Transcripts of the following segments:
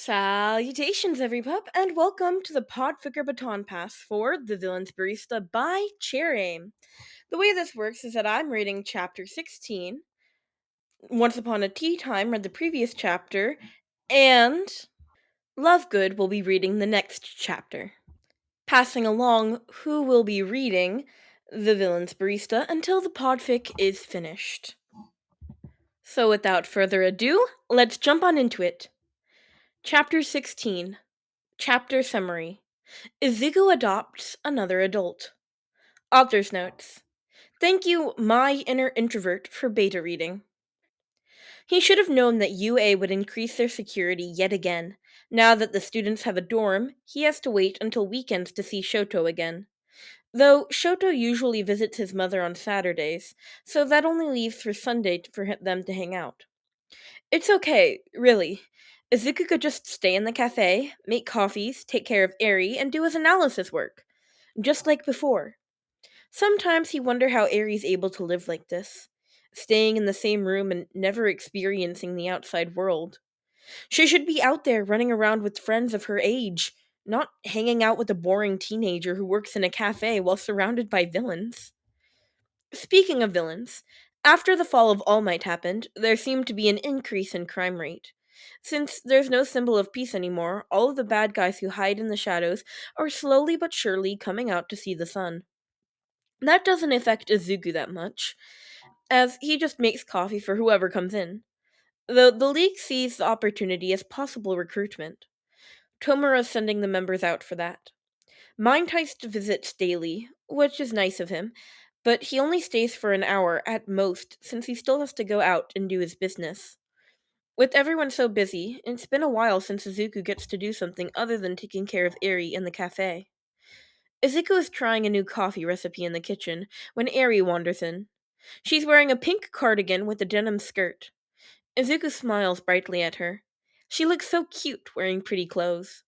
Salutations, every pup, and welcome to the PODFIC Baton Pass for The Villain's Barista by Cherraim. The way this works is that I'm reading Chapter 16. Once Upon a Tea Time read the previous chapter, and Lovegood will be reading the next chapter. Passing along who will be reading The Villain's Barista until the PODFIC is finished. So without further ado, let's jump on into it. Chapter 16. Chapter Summary. Izuku adopts another adult. Author's notes. Thank you, my inner introvert, for beta reading. He should have known that UA would increase their security yet again. Now that the students have a dorm, he has to wait until weekends to see Shoto again. Though Shoto usually visits his mother on Saturdays, so that only leaves for Sunday for them to hang out. It's okay, really. Izuku could just stay in the cafe, make coffees, take care of Eri, and do his analysis work. Just like before. Sometimes he wondered how Eri's able to live like this, staying in the same room and never experiencing the outside world. She should be out there running around with friends of her age, not hanging out with a boring teenager who works in a cafe while surrounded by villains. Speaking of villains, after the fall of All Might happened, there seemed to be an increase in crime rate. Since there's no symbol of peace anymore, all of the bad guys who hide in the shadows are slowly but surely coming out to see the sun. That doesn't affect Izuku that much, as he just makes coffee for whoever comes in. Though the League sees the opportunity as possible recruitment. Tomura's sending the members out for that. Mind Heist visits daily, which is nice of him, but he only stays for an hour at most since he still has to go out and do his business. With everyone so busy, it's been a while since Izuku gets to do something other than taking care of Eri in the cafe. Izuku is trying a new coffee recipe in the kitchen when Eri wanders in. She's wearing a pink cardigan with a denim skirt. Izuku smiles brightly at her. She looks so cute wearing pretty clothes.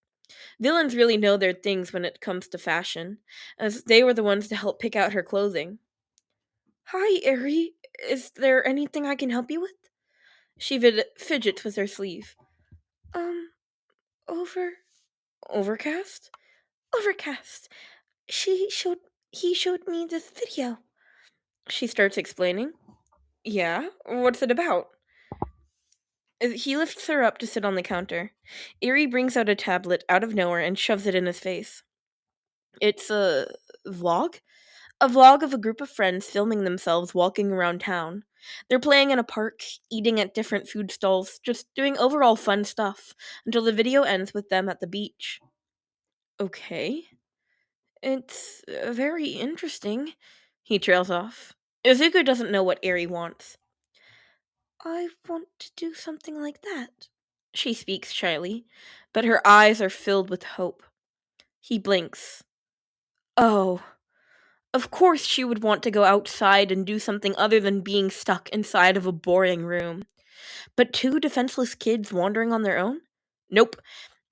Villains really know their things when it comes to fashion, as they were the ones to help pick out her clothing. Hi, Eri. Is there anything I can help you with? She fidgets with her sleeve. Um, over... Overcast? Overcast. He showed me this video. She starts explaining. Yeah? What's it about? He lifts her up to sit on the counter. Eri brings out a tablet out of nowhere and shoves it in his face. It's a vlog? A vlog of a group of friends filming themselves walking around town. They're playing in a park, eating at different food stalls, just doing overall fun stuff, until the video ends with them at the beach. Okay. It's very interesting. He trails off. Izuku doesn't know what Eri wants. I want to do something like that. She speaks shyly, but her eyes are filled with hope. He blinks. Oh. Of course she would want to go outside and do something other than being stuck inside of a boring room. But two defenseless kids wandering on their own? Nope.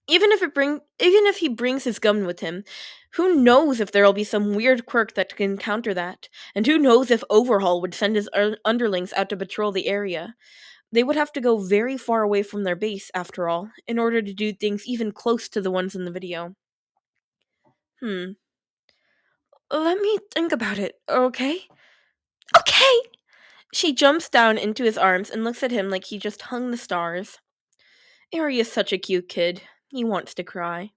Even if he brings his gun with him, who knows if there'll be some weird quirk that can counter that? And who knows if Overhaul would send his underlings out to patrol the area? They would have to go very far away from their base, after all, in order to do things even close to the ones in the video. Let me think about it, okay? Okay! She jumps down into his arms and looks at him like he just hung the stars. Eri is such a cute kid. He wants to cry.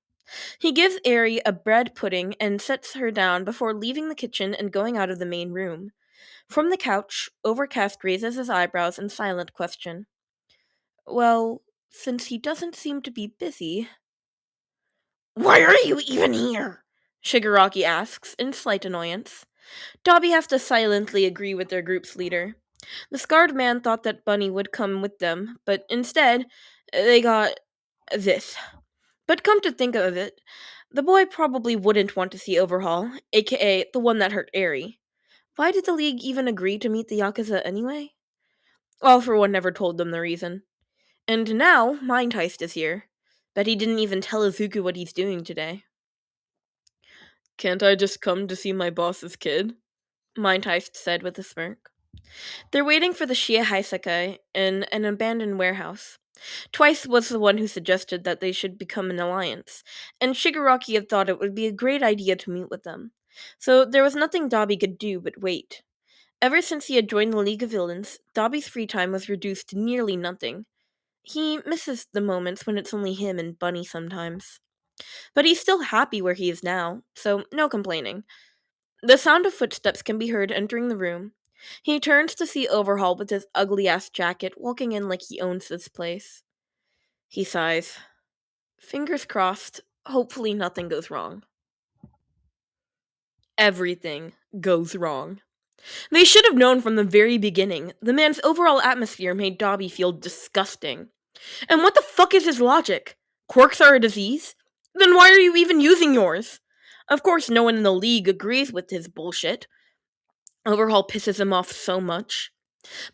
He gives Eri a bread pudding and sets her down before leaving the kitchen and going out of the main room. From the couch, Overcast raises his eyebrows in silent question. Well, since he doesn't seem to be busy... Why are you even here? Shigaraki asks, in slight annoyance. Dobby has to silently agree with their group's leader. The scarred man thought that Bunny would come with them, but instead, they got this. But come to think of it, the boy probably wouldn't want to see Overhaul, aka the one that hurt Eri. Why did the League even agree to meet the Yakuza anyway? All for One never told them the reason. And now, Mind Heist is here. Bet he didn't even tell Izuku what he's doing today. Can't I just come to see my boss's kid? Mind Heist said with a smirk. They're waiting for the Shia Heisekai in an abandoned warehouse. Twice was the one who suggested that they should become an alliance, and Shigaraki had thought it would be a great idea to meet with them. So there was nothing Dobby could do but wait. Ever since he had joined the League of Villains, Dobby's free time was reduced to nearly nothing. He misses the moments when it's only him and Bunny sometimes. But he's still happy where he is now, so no complaining. The sound of footsteps can be heard entering the room. He turns to see Overhaul with his ugly ass jacket walking in like he owns this place. He sighs. Fingers crossed, hopefully nothing goes wrong. Everything goes wrong. They should have known from the very beginning. The man's overall atmosphere made Dobby feel disgusting. And what the fuck is his logic? Quirks are a disease? Then why are you even using yours? Of course, no one in the league agrees with his bullshit. Overhaul pisses him off so much.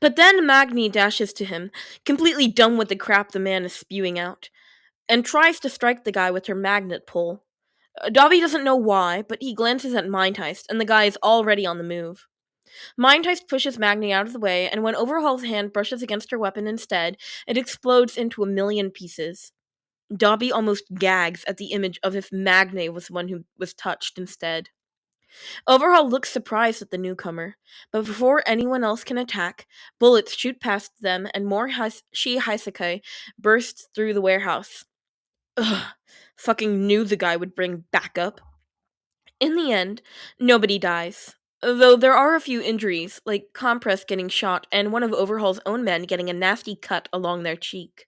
But then Magni dashes to him, completely done with the crap the man is spewing out, and tries to strike the guy with her magnet pole. Dobby doesn't know why, but he glances at Mindheist, and the guy is already on the move. Mindheist pushes Magni out of the way, and when Overhaul's hand brushes against her weapon instead, it explodes into a million pieces. Dobby almost gags at the image of if Magni was the one who was touched instead. Overhaul looks surprised at the newcomer, but before anyone else can attack, bullets shoot past them and more Shi-Hisekai burst through the warehouse. Ugh, fucking knew the guy would bring backup. In the end, nobody dies. Though there are a few injuries, like Compress getting shot and one of Overhaul's own men getting a nasty cut along their cheek.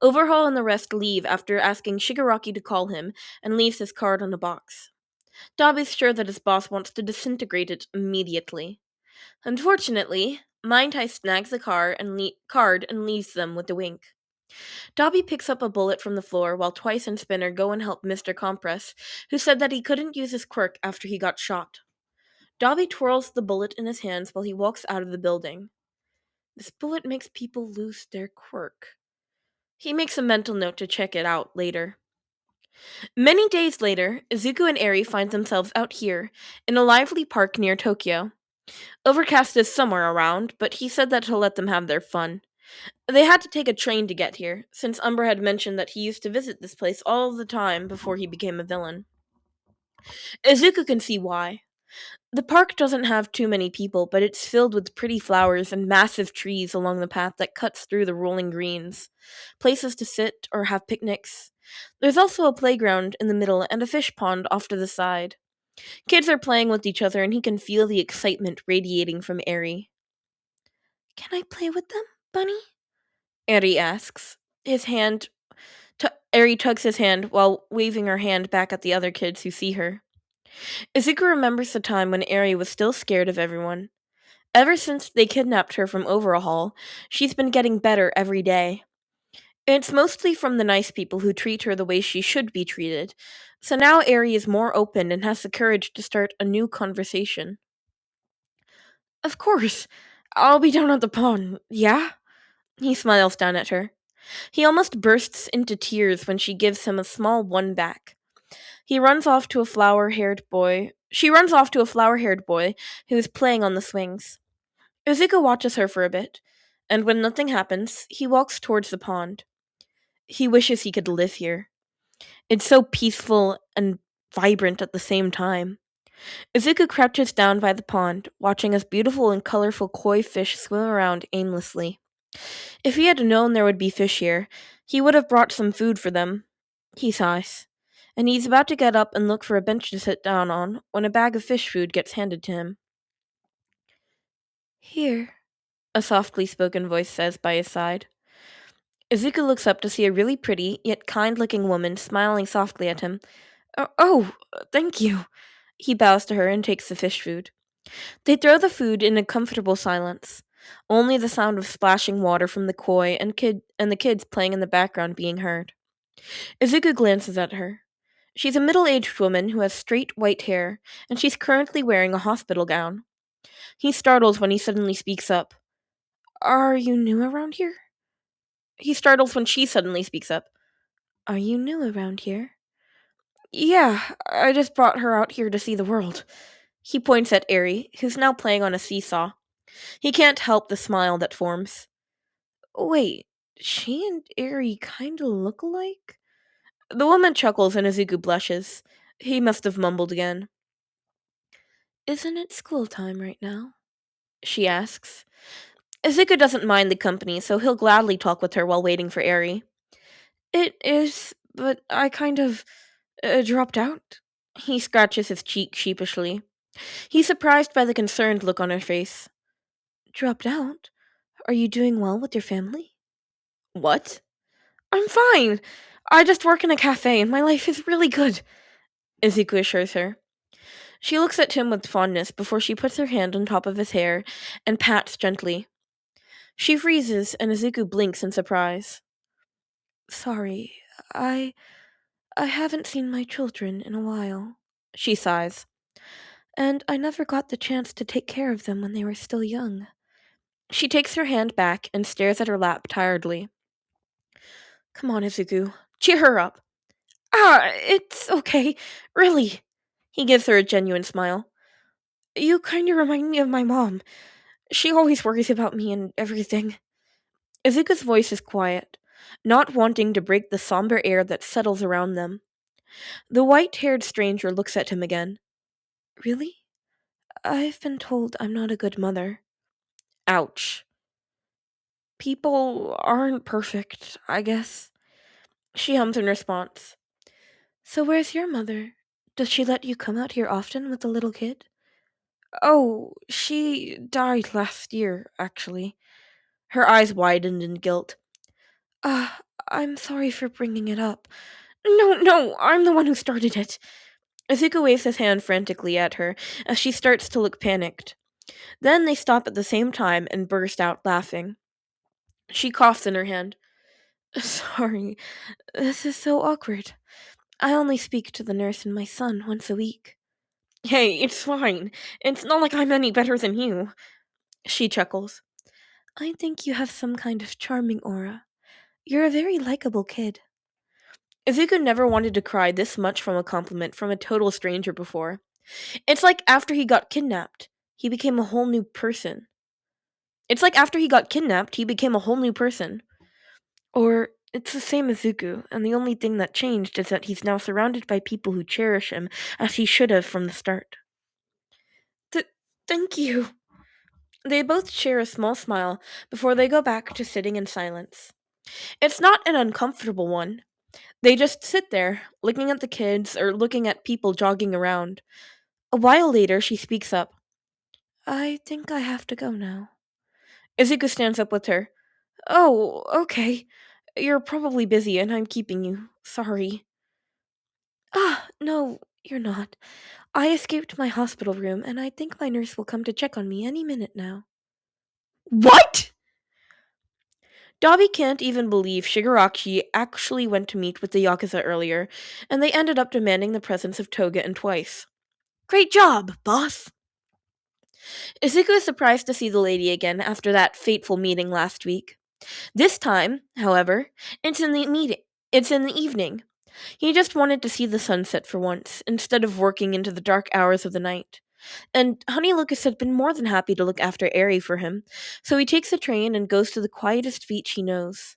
Overhaul and the rest leave after asking Shigaraki to call him and leaves his card on a box. Dobby's sure that his boss wants to disintegrate it immediately. Unfortunately, Mindhai snags the card and leaves them with a wink. Dobby picks up a bullet from the floor while Twice and Spinner go and help Mr. Compress, who said that he couldn't use his quirk after he got shot. Dobby twirls the bullet in his hands while he walks out of the building. This bullet makes people lose their quirk. He makes a mental note to check it out later. Many days later, Izuku and Eri find themselves out here, in a lively park near Tokyo. Overcast is somewhere around, but he said that he'll let them have their fun. They had to take a train to get here, since Umber had mentioned that he used to visit this place all the time before he became a villain. Izuku can see why. The park doesn't have too many people, but it's filled with pretty flowers and massive trees along the path that cuts through the rolling greens. Places to sit or have picnics. There's also a playground in the middle and a fish pond off to the side. Kids are playing with each other and he can feel the excitement radiating from Eri. Can I play with them, Bunny? Eri asks. Eri tugs his hand while waving her hand back at the other kids who see her. Izuku remembers the time when Eri was still scared of everyone. Ever since they kidnapped her from Overhaul, she's been getting better every day. It's mostly from the nice people who treat her the way she should be treated, so now Eri is more open and has the courage to start a new conversation. Of course, I'll be down at the pond, yeah? He smiles down at her. He almost bursts into tears when she gives him a small one back. He runs off to a flower-haired boy. She runs off to a flower-haired boy who is playing on the swings. Izuku watches her for a bit, and when nothing happens, he walks towards the pond. He wishes he could live here. It's so peaceful and vibrant at the same time. Izuku crouches down by the pond, watching as beautiful and colorful koi fish swim around aimlessly. If he had known there would be fish here, he would have brought some food for them. He sighs, and he's about to get up and look for a bench to sit down on when a bag of fish food gets handed to him. Here, a softly spoken voice says by his side. Izuku looks up to see a really pretty, yet kind-looking woman smiling softly at him. Thank you. He bows to her and takes the fish food. They throw the food in a comfortable silence, only the sound of splashing water from the koi and the kids playing in the background being heard. Izuku glances at her. She's a middle-aged woman who has straight white hair, and she's currently wearing a hospital gown. He startles when he suddenly speaks up. Are you new around here? He startles when she suddenly speaks up. Are you new around here? Yeah, I just brought her out here to see the world. He points at Eri, who's now playing on a seesaw. He can't help the smile that forms. Wait, She and Eri kinda look alike? The woman chuckles and Izuku blushes. He must have mumbled again. Isn't it school time right now? She asks. Izuku doesn't mind the company, so he'll gladly talk with her while waiting for Eri. It is, but I kind of dropped out. He scratches his cheek sheepishly. He's surprised by the concerned look on her face. Dropped out? Are you doing well with your family? What? I'm fine. I just work in a cafe and my life is really good, Izuku assures her. She looks at him with fondness before she puts her hand on top of his hair and pats gently. She freezes and Izuku blinks in surprise. Sorry, I I haven't seen my children in a while, she sighs. And I never got the chance to take care of them when they were still young. She takes her hand back and stares at her lap tiredly. Come on, Izuku. Cheer her up. It's okay. Really. He gives her a genuine smile. You kinda remind me of my mom. She always worries about me and everything. Izuku's voice is quiet, not wanting to break the somber air that settles around them. The white-haired stranger looks at him again. Really? I've been told I'm not a good mother. Ouch. People aren't perfect, I guess. She hums in response. So where's your mother? Does she let you come out here often with the little kid? Oh, she died last year, actually. Her eyes widened in guilt. Ah, I'm sorry for bringing it up. No, I'm the one who started it. Izuku waves his hand frantically at her as she starts to look panicked. Then they stop at the same time and burst out laughing. She coughs in her hand. Sorry, this is so awkward. I only speak to the nurse and my son once a week. Hey, it's fine. It's not like I'm any better than you. She chuckles. I think you have some kind of charming aura. You're a very likable kid. Izuku never wanted to cry this much from a compliment from a total stranger before. It's like after he got kidnapped, he became a whole new person. It's like after he got kidnapped, he became a whole new person. Or it's the same as Zuko, and the only thing that changed is that he's now surrounded by people who cherish him as he should have from the start. Th- Thank you. They both share a small smile before they go back to sitting in silence. It's not an uncomfortable one. They just sit there, looking at the kids or looking at people jogging around. A while later, she speaks up. I think I have to go now. Izuku stands up with her. Oh, okay. You're probably busy and I'm keeping you. Sorry. No, you're not. I escaped my hospital room and I think my nurse will come to check on me any minute now. What? Dabi can't even believe Shigaraki actually went to meet with the Yakuza earlier, and they ended up demanding the presence of Toga and Twice. Great job, boss! Izuku is surprised to see the lady again after that fateful meeting last week. This time, however, it's in the evening. He just wanted to see the sunset for once, instead of working into the dark hours of the night. And Honey Lucas had been more than happy to look after Eri for him, so he takes the train and goes to the quietest beach he knows.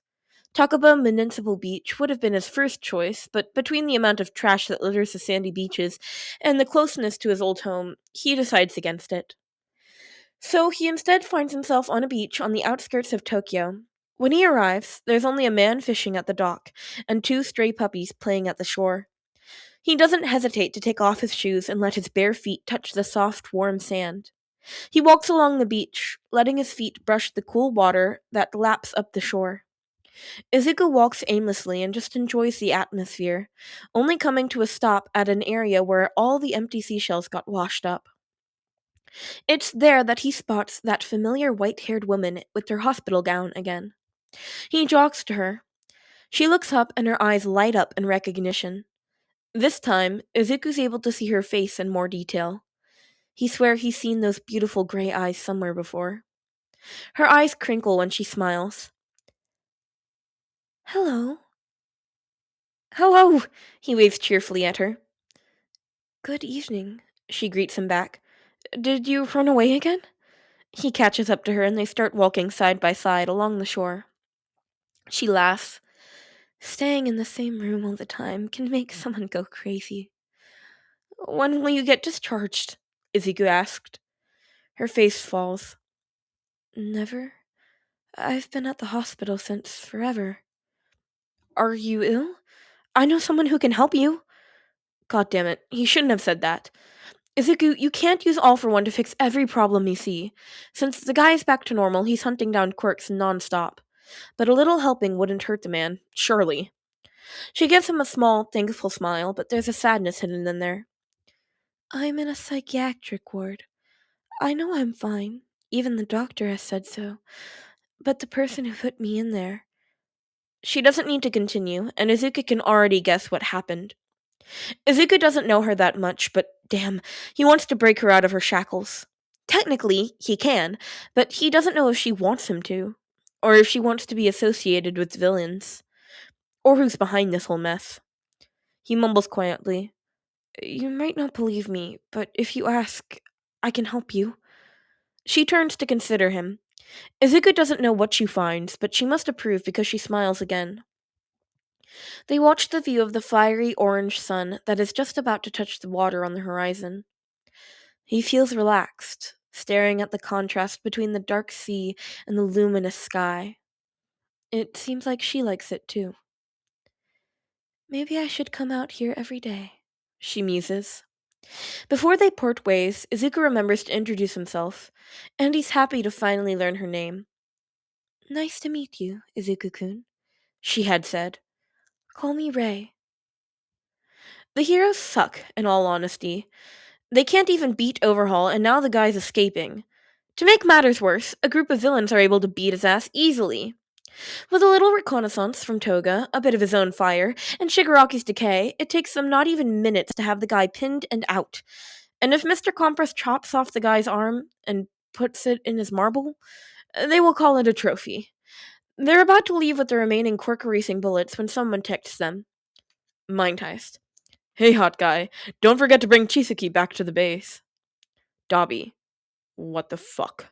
Takaba Municipal Beach would have been his first choice, but between the amount of trash that litters the sandy beaches and the closeness to his old home, he decides against it. So he instead finds himself on a beach on the outskirts of Tokyo. When he arrives, there's only a man fishing at the dock and two stray puppies playing at the shore. He doesn't hesitate to take off his shoes and let his bare feet touch the soft, warm sand. He walks along the beach, letting his feet brush the cool water that laps up the shore. Izuku walks aimlessly and just enjoys the atmosphere, only coming to a stop at an area where all the empty seashells got washed up. It's there that he spots that familiar white-haired woman with her hospital gown again. He jogs to her. She looks up and her eyes light up in recognition. This time, Izuku's able to see her face in more detail. He swears he's seen those beautiful gray eyes somewhere before. Her eyes crinkle when she smiles. Hello. Hello! He waves cheerfully at her. Good evening, she greets him back. Did you run away again? He catches up to her and they start walking side by side along the shore. She laughs. Staying in the same room all the time can make someone go crazy. When will you get discharged? Izuku asked. Her face falls. Never. I've been at the hospital since forever. Are you ill? I know someone who can help you. God damn it, he shouldn't have said that. Izuku, you can't use All for One to fix every problem you see. Since the guy is back to normal, he's hunting down quirks non-stop. But a little helping wouldn't hurt the man, surely. She gives him a small, thankful smile, but there's a sadness hidden in there. I'm in a psychiatric ward. I know I'm fine. Even the doctor has said so. But the person who put me in there... She doesn't need to continue, and Izuku can already guess what happened. Izuku doesn't know her that much, but damn, he wants to break her out of her shackles. Technically, he can, but he doesn't know if she wants him to, or if she wants to be associated with villains, or who's behind this whole mess. He mumbles quietly, You might not believe me, but if you ask, I can help you. She turns to consider him. Izuku doesn't know what she finds, but she must approve because she smiles again. They watch the view of the fiery orange sun that is just about to touch the water on the horizon. He feels relaxed, staring at the contrast between the dark sea and the luminous sky. It seems like she likes it too. Maybe I should come out here every day, she muses. Before they part ways, Izuku remembers to introduce himself, and he's happy to finally learn her name. Nice to meet you, Izuku-kun, she had said. Call me Rei. The heroes suck, in all honesty. They can't even beat Overhaul, and now the guy's escaping. To make matters worse, a group of villains are able to beat his ass easily. With a little reconnaissance from Toga, a bit of his own fire, and Shigaraki's decay, it takes them not even minutes to have the guy pinned and out. And if Mr. Compress chops off the guy's arm and puts it in his marble, they will call it a trophy. They're about to leave with the remaining quirk-erasing bullets when someone texts them. Mind heist. Hey, hot guy, don't forget to bring Chisaki back to the base. Dobby. What the fuck?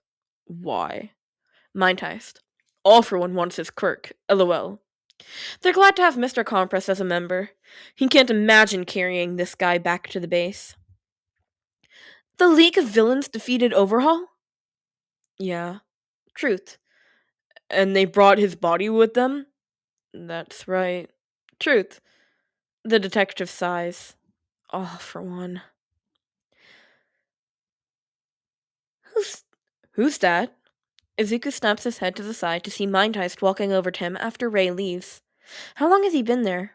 Why? Mind heist. All for One wants his quirk. LOL. They're glad to have Mr. Compress as a member. He can't imagine carrying this guy back to the base. The League of Villains defeated Overhaul? Yeah. Truth. And they brought his body with them? That's right. Truth. The detective sighs. All for One. Who's that? Izuku snaps his head to the side to see Mind Heist walking over to him after Rei leaves. How long has he been there?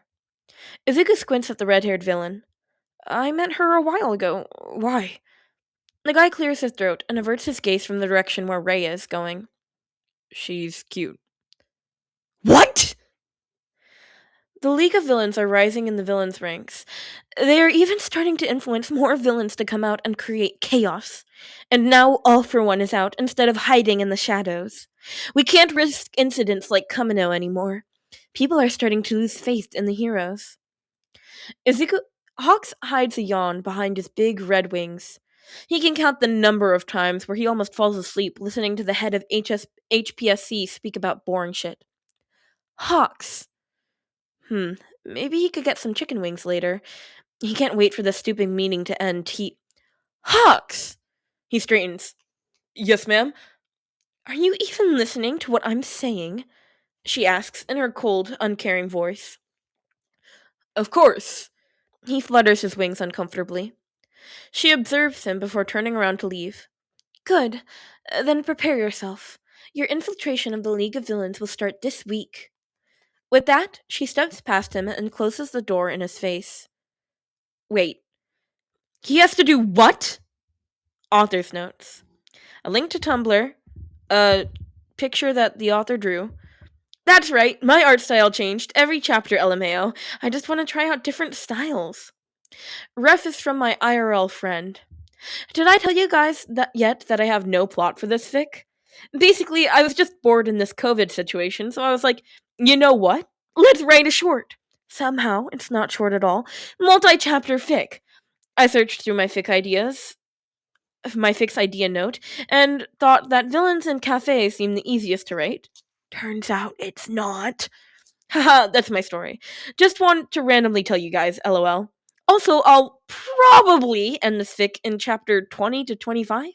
Izuku squints at the red-haired villain. I met her a while ago. Why? The guy clears his throat and averts his gaze from the direction where Rei is going. She's cute. What? The League of Villains are rising in the villains' ranks. They are even starting to influence more villains to come out and create chaos. And now All for One is out instead of hiding in the shadows. We can't risk incidents like Kamino anymore. People are starting to lose faith in the heroes. Izuku Hawks hides a yawn behind his big red wings. He can count the number of times where he almost falls asleep listening to the head of HPSC speak about boring shit. Hawks. Maybe he could get some chicken wings later. He can't wait for the stupid meeting to end. Hawks! He straightens. Yes, ma'am? Are you even listening to what I'm saying? She asks in her cold, uncaring voice. Of course. He flutters his wings uncomfortably. She observes him before turning around to leave. Good. Then prepare yourself. Your infiltration of the League of Villains will start this week. With that, she steps past him and closes the door in his face. Wait. He has to do what? Author's notes. A link to Tumblr. A picture that the author drew. That's right, my art style changed every chapter, LMAO. I just want to try out different styles. Ref is from my IRL friend. Did I tell you guys that I have no plot for this fic? Basically, I was just bored in this COVID situation, so I was like, you know what? Let's write a short. Somehow, it's not short at all. Multi-chapter fic. I searched through my fix idea note, and thought that villains and cafes seemed the easiest to write. Turns out it's not. Haha, that's my story. Just want to randomly tell you guys, lol. Also, I'll probably end this fic in chapter 20 to 25.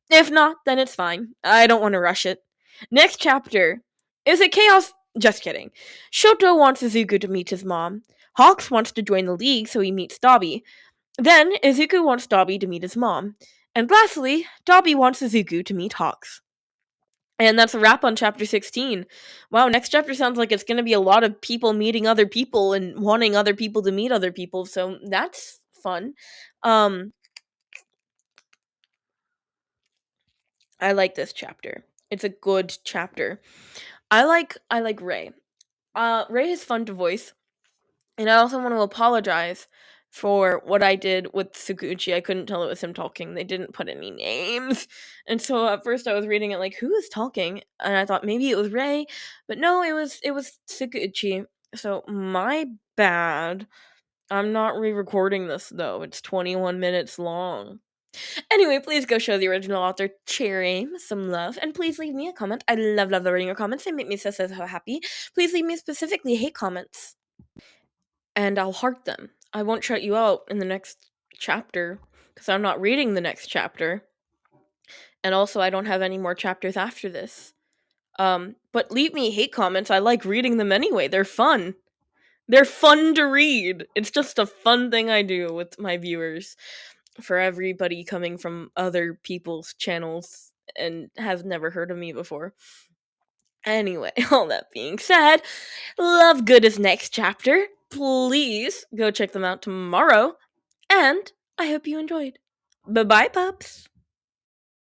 If not, then it's fine. I don't want to rush it. Next chapter. Is it chaos? Just kidding. Shoto wants Izuku to meet his mom. Hawks wants to join the league so he meets Dobby. Then, Izuku wants Dobby to meet his mom. And lastly, Dobby wants Izuku to meet Hawks. And that's a wrap on chapter 16. Wow, next chapter sounds like it's going to be a lot of people meeting other people and wanting other people to meet other people, so that's fun. I like this chapter. It's a good chapter. I like Ray. Ray is fun to voice. And I also want to apologize for what I did with Suguchi. I couldn't tell it was him talking. They didn't put any names. And so at first I was reading it like, who is talking? And I thought maybe it was Ray, but no, it was Suguchi. So my bad. I'm not re-recording this though. It's 21 minutes long. Anyway, please go show the original author Cherraim some love, and please leave me a comment. I love reading your comments. They make me so happy. Please leave me specifically hate comments, and I'll heart them. I won't shut you out in the next chapter, because I'm not reading the next chapter. And also, I don't have any more chapters after this. But leave me hate comments. I like reading them anyway. They're fun. They're fun to read. It's just a fun thing I do with my viewers. For everybody coming from other people's channels and has never heard of me before. Anyway, all that being said, Love Good is next chapter. Please go check them out tomorrow. And I hope you enjoyed. Bye-bye, pups.